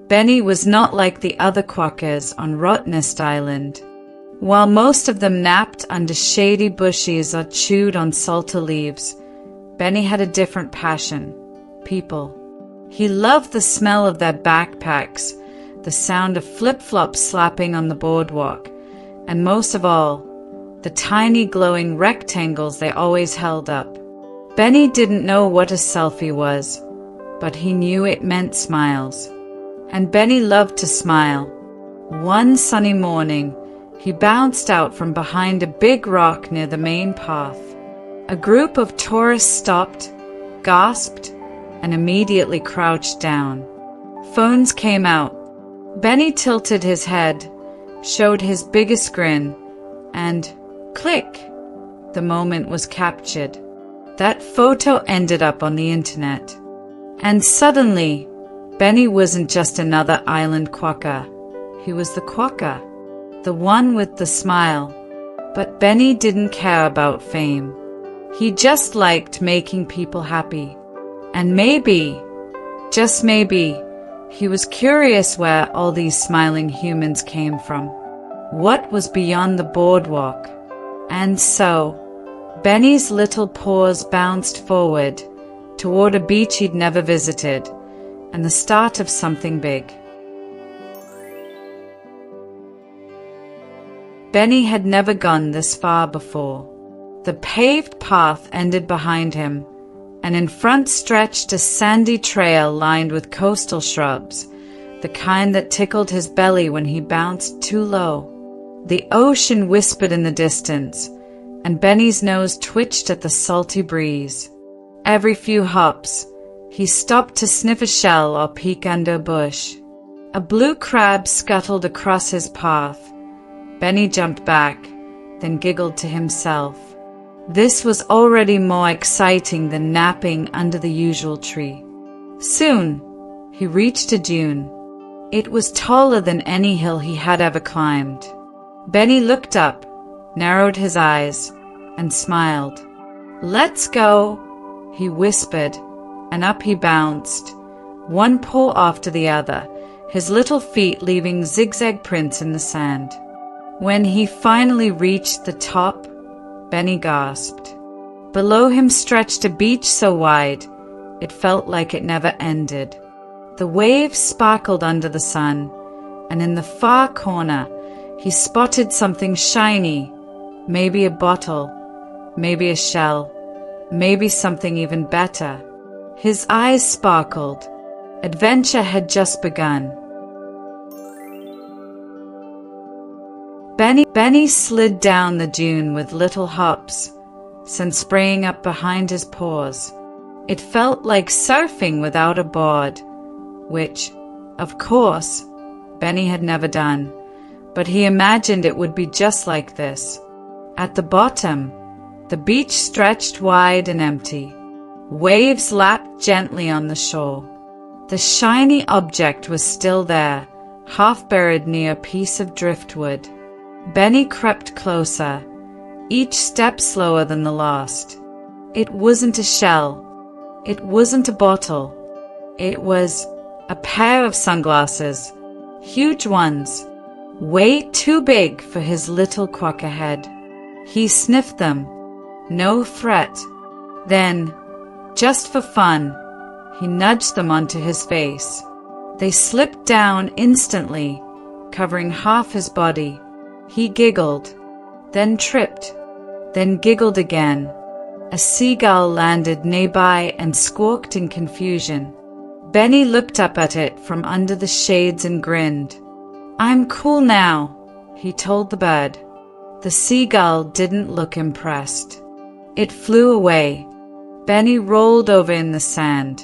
Benny was not like the other quokkas on Rottnest Island. While most of them napped under shady bushes or chewed on salty leaves, Benny had a different passion: people. He loved the smell of their backpacks, the sound of flip-flops slapping on the boardwalk, and most of all, the tiny glowing rectangles they always held up. Benny didn't know what a selfie was, but he knew it meant smiles. And Benny loved to smile. One sunny morning, he bounced out from behind a big rock near the main path. A group of tourists stopped, gasped, and immediately crouched down. Phones came out. Benny tilted his head, showed his biggest grin, and click! The moment was captured. That photo ended up on the internet. And suddenly, Benny wasn't just another island quokka. He was the quokka, the one with the smile. But Benny didn't care about fame. He just liked making people happy. And maybe, just maybe, he was curious where all these smiling humans came from. What was beyond the boardwalk? And so, Benny's little paws bounced forward toward a beach he'd never visited, and the start of something big. Benny had never gone this far before. The paved path ended behind him, and in front stretched a sandy trail lined with coastal shrubs, the kind that tickled his belly when he bounced too low. The ocean whispered in the distance, and Benny's nose twitched at the salty breeze. Every few hops, he stopped to sniff a shell or peek under a bush. A blue crab scuttled across his path. Benny jumped back, then giggled to himself. This was already more exciting than napping under the usual tree. Soon, he reached a dune. It was taller than any hill he had ever climbed. Benny looked up, narrowed his eyes, and smiled. "Let's go," he whispered, and up he bounced, one paw after the other, his little feet leaving zigzag prints in the sand. When he finally reached the top, Benny gasped. Below him stretched a beach so wide, it felt like it never ended. The waves sparkled under the sun, and in the far corner, he spotted something shiny, maybe a bottle, maybe a shell, maybe something even better. His eyes sparkled. Adventure had just begun. Benny slid down the dune with little hops, sent spraying up behind his paws. It felt like surfing without a board, which, of course, Benny had never done, but he imagined it would be just like this. At the bottom, the beach stretched wide and empty. Waves lapped gently on the shore. The shiny object was still there, half buried near a piece of driftwood. Benny crept closer, each step slower than the last. It wasn't a shell. It wasn't a bottle. It was a pair of sunglasses, huge ones, way too big for his little quokka head. He sniffed them. No threat. Then, just for fun, he nudged them onto his face. They slipped down instantly, covering half his body. He giggled, then tripped, then giggled again. A seagull landed nearby and squawked in confusion. Benny looked up at it from under the shades and grinned. "I'm cool now," he told the bird. The seagull didn't look impressed. It flew away. Benny rolled over in the sand,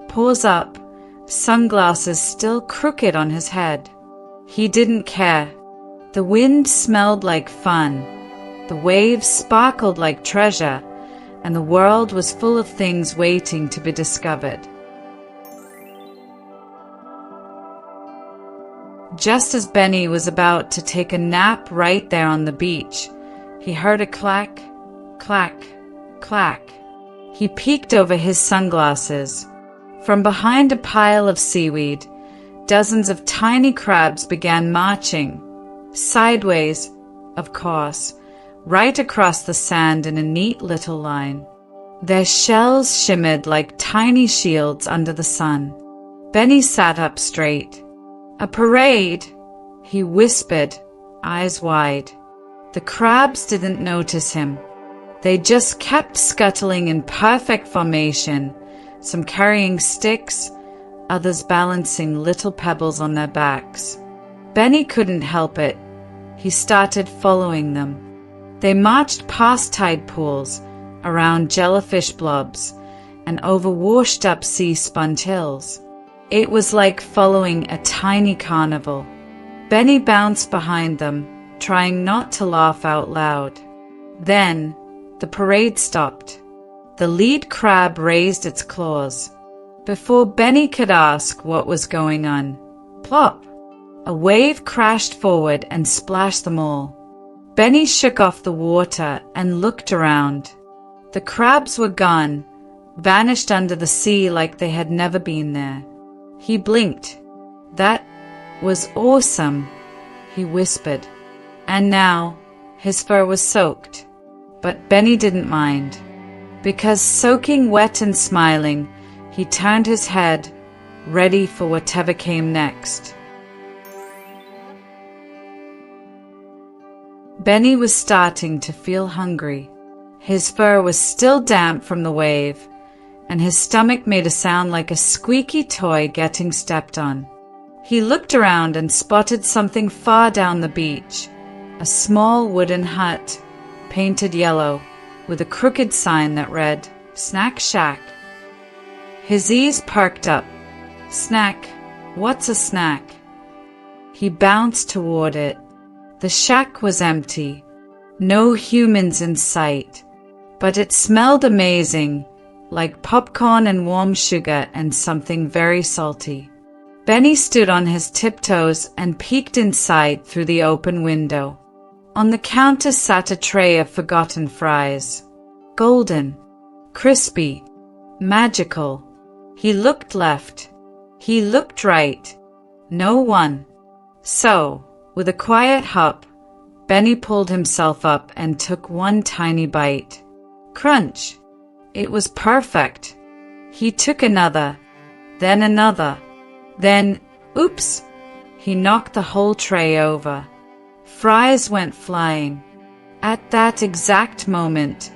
paws up, sunglasses still crooked on his head. He didn't care. The wind smelled like fun, the waves sparkled like treasure, and the world was full of things waiting to be discovered. Just as Benny was about to take a nap right there on the beach, he heard a clack, clack, clack. He peeked over his sunglasses. From behind a pile of seaweed, Dozens of tiny crabs began marching, sideways, of course, right across the sand in a neat little line. Their shells shimmered like tiny shields under the sun. Benny sat up straight. "A parade," he whispered, eyes wide. The crabs didn't notice him. They just kept scuttling in perfect formation, some carrying sticks, others balancing little pebbles on their backs. Benny couldn't help it. He started following them. They marched past tide pools, around jellyfish blobs, and over washed-up sea-sponge hills. It was like following a tiny carnival. Benny bounced behind them, trying not to laugh out loud. Then, the parade stopped. The lead crab raised its claws. Before Benny could ask what was going on, plop! A wave crashed forward and splashed them all. Benny shook off the water and looked around. The crabs were gone, vanished under the sea like they had never been there. He blinked. "That was awesome," he whispered. And now, his fur was soaked. But Benny didn't mind. Because soaking wet and smiling, he turned his head, ready for whatever came next. Benny was starting to feel hungry. His fur was still damp from the wave, and his stomach made a sound like a squeaky toy getting stepped on. He looked around and spotted something far down the beach, a small wooden hut, painted yellow, with a crooked sign that read, "Snack Shack." His ears perked up. Snack? What's a snack? He bounced toward it. The shack was empty, no humans in sight, but it smelled amazing, like popcorn and warm sugar and something very salty. Benny stood on his tiptoes and peeked inside through the open window. On the counter sat a tray of forgotten fries. Golden, crispy, magical. He looked left. He looked right. No one. So, with a quiet hop, Benny pulled himself up and took one tiny bite. Crunch! It was perfect. He took another, then another, then, oops! He knocked the whole tray over. Fries went flying. At that exact moment,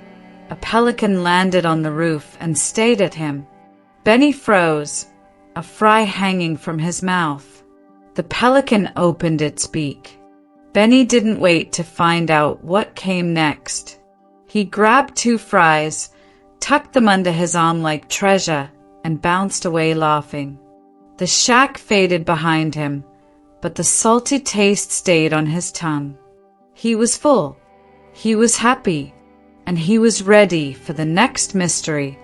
a pelican landed on the roof and stayed at him. Benny froze, a fry hanging from his mouth. The pelican opened its beak. Benny didn't wait to find out what came next. He grabbed 2 fries, tucked them under his arm like treasure, and bounced away laughing. The shack faded behind him, but the salty taste stayed on his tongue. He was full, he was happy, and he was ready for the next mystery.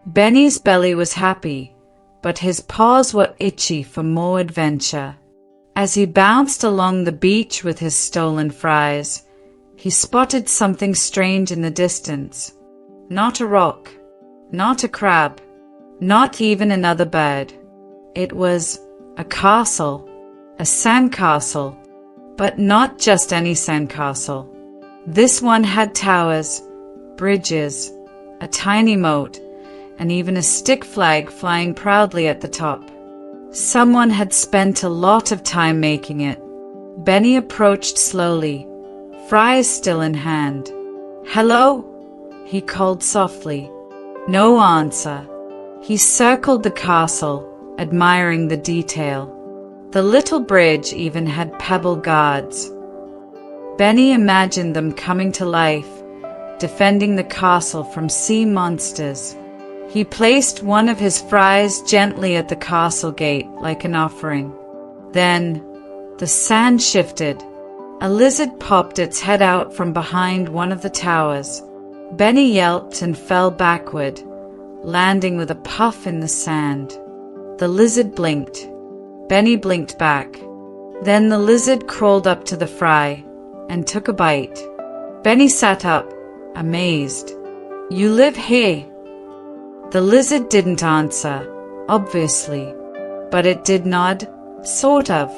Benny's belly was happy, but his paws were itchy for more adventure. As he bounced along the beach with his stolen fries, he spotted something strange in the distance. Not a rock, not a crab, not even another bird. It was a castle, a sandcastle, but not just any sandcastle. This one had towers, bridges, a tiny moat, and even a stick flag flying proudly at the top. Someone had spent a lot of time making it. Benny approached slowly, fries still in hand. "Hello?" he called softly. No answer. He circled the castle, admiring the detail. The little bridge even had pebble guards. Benny imagined them coming to life, defending the castle from sea monsters. He placed one of his fries gently at the castle gate like an offering. Then, the sand shifted. A lizard popped its head out from behind one of the towers. Benny yelped and fell backward, landing with a puff in the sand. The lizard blinked. Benny blinked back. Then the lizard crawled up to the fry and took a bite. Benny sat up, amazed. "You live here?" The lizard didn't answer, obviously, but it did nod, sort of.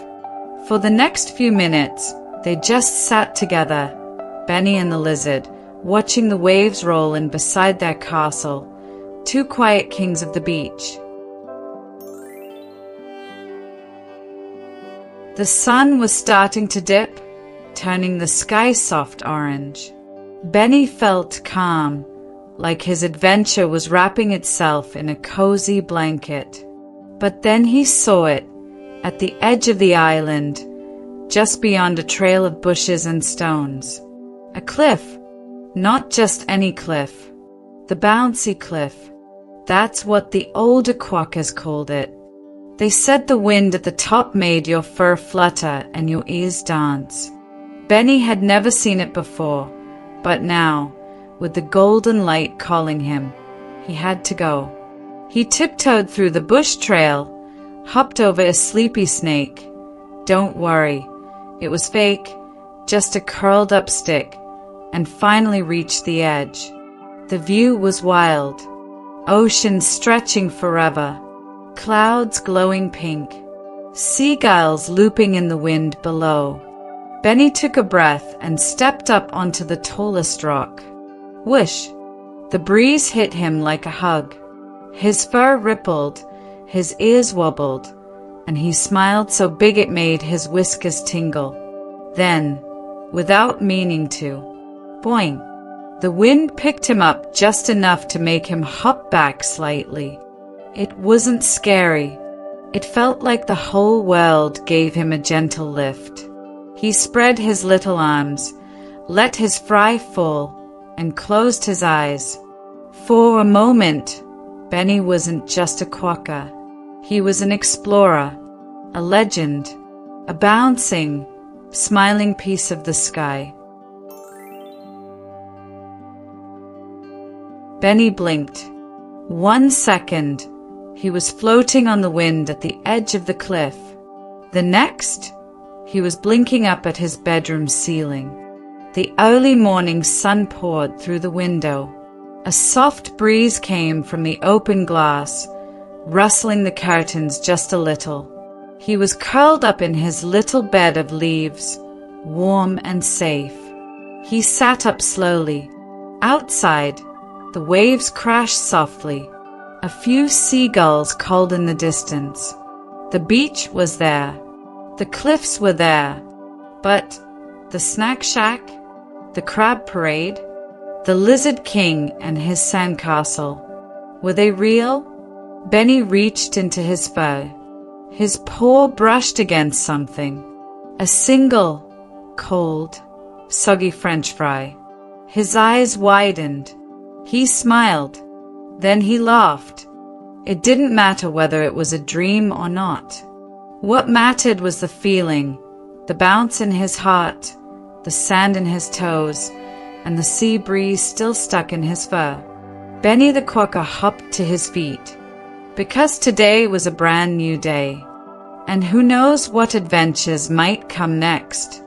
For the next few minutes, they just sat together, Benny and the lizard, watching the waves roll in beside their castle, two quiet kings of the beach. The sun was starting to dip, turning the sky soft orange. Benny felt calm, like his adventure was wrapping itself in a cozy blanket. But then he saw it, at the edge of the island, just beyond a trail of bushes and stones. A cliff. Not just any cliff. The bouncy cliff. That's what the older Quokkas called it. They said the wind at the top made your fur flutter and your ears dance. Benny had never seen it before, but now, with the golden light calling him, he had to go. He tiptoed through the bush trail, hopped over a sleepy snake. Don't worry, it was fake, just a curled up stick, and finally reached the edge. The view was wild. Ocean stretching forever, clouds glowing pink, seagulls looping in the wind below. Benny took a breath and stepped up onto the tallest rock. Whoosh! The breeze hit him like a hug. His fur rippled, his ears wobbled, and he smiled so big it made his whiskers tingle. Then, without meaning to, boing! The wind picked him up just enough to make him hop back slightly. It wasn't scary. It felt like the whole world gave him a gentle lift. He spread his little arms, let his fry fall, and closed his eyes. For a moment, Benny wasn't just a Quokka. He was an explorer, a legend, a bouncing, smiling piece of the sky. Benny blinked. 1 second, he was floating on the wind at the edge of the cliff. The next, he was blinking up at his bedroom ceiling. The early morning sun poured through the window. A soft breeze came from the open glass, rustling the curtains just a little. He was curled up in his little bed of leaves, warm and safe. He sat up slowly. Outside, the waves crashed softly. A few seagulls called in the distance. The beach was there. The cliffs were there. But the snack shack, the crab parade, the lizard king and his sandcastle, were they real? Benny reached into his fur. His paw brushed against something. A single, cold, soggy French fry. His eyes widened. He smiled. Then he laughed. It didn't matter whether it was a dream or not. What mattered was the feeling, the bounce in his heart, the sand in his toes, and the sea breeze still stuck in his fur. Benny the Quokka hopped to his feet, because today was a brand new day, and who knows what adventures might come next.